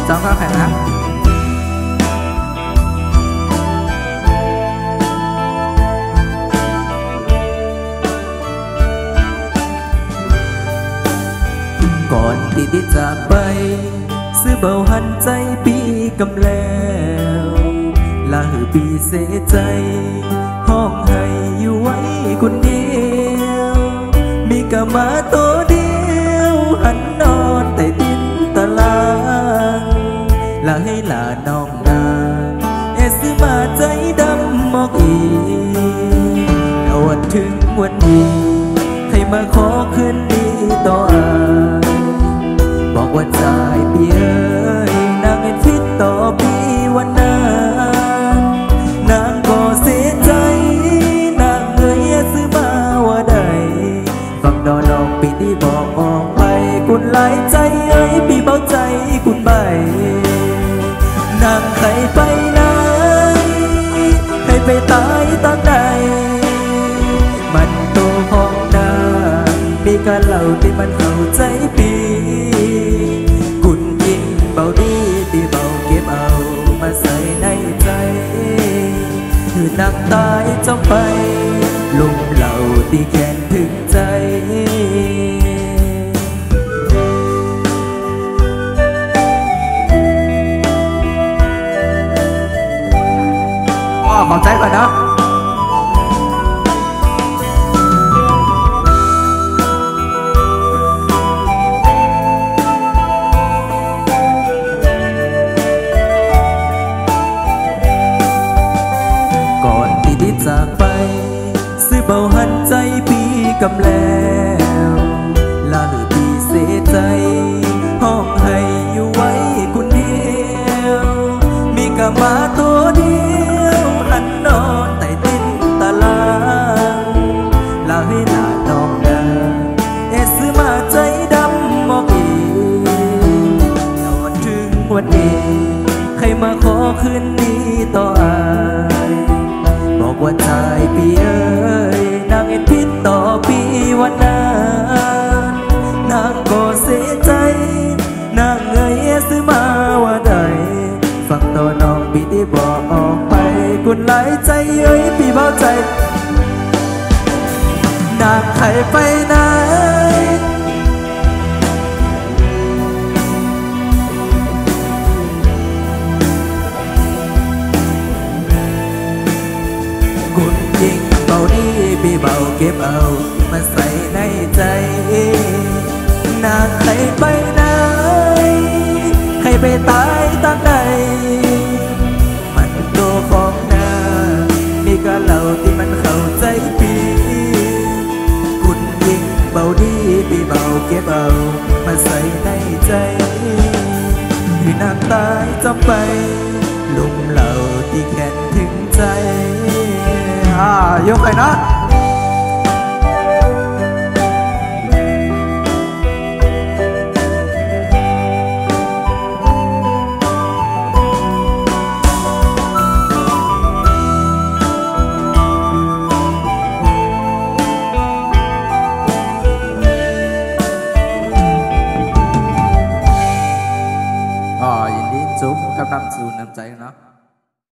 จองข้าวแข็งนะก่อนที่ได้จากไปซื้อเบาหันใจปีกำแล้วลาหือปีเสียใจห้องให้อยู่ไว้คนเดียวมีกะมาตัวเดียวหันนอนแต่ดินตารางลาให้ลาน้องนาซื้อมาใจดำมอกอีแล้ววันถึงวันนี้ให้มาขอคืนดีต่อบอกว่าใจเปียนางเห็นพิษต่อปีวันนั้นนางก็เสียใจนางเงยซื้อมาว่าใดฟังดอนลองปีที่บอกออกไปกุนหลายใจปีเบาใจกุนใบนางใครไปไหนให้ไปตายตั้งใดมันตัวของนางมีการเล่าที่มันเข้าใจปีกุนยิงเบาดีที่เบาเก็บเอามาใส่ในใจคือนางตายจมไปลุ่มเหล่าที่แค้นถึงใจขอบใจก่อนนะก่อนที่ได้จากไปซื้อเบาหันใจปีกำแล้วลาหือปีเสียใจห้องให้อยู่ไว้คนเดียวมีกะมาตัวเดียวหันนอนแต่ดินตารางลาให้ลาน้องนาซื้อมาใจดำมอกอีแล้ววันถึงวันนี้ใครมาขอคืนดีต่อบอกว่าใจปีนางเห็นพิษต่อปีวันนั้นนางก็เสียใจนางเงยซื้อมาว่าใดฟังตัวน้องปีที่บอกออกไปกุนหลายใจปีเบาใจนางใครไปไหนกุนยิงเบาดีปีเบาเก็บเอามาใส่ในใจนางใครไปไหนใครไปตายตั้งใดมันตัวของนางมีกะเหล่าที่มันเข้าใจปีกุนยิงเบาดีปีเบาเก็บเอามาใส่ในใจคือนางตายจมไปลุ่มเหล่าที่แค้นถึงใจยกไปนะ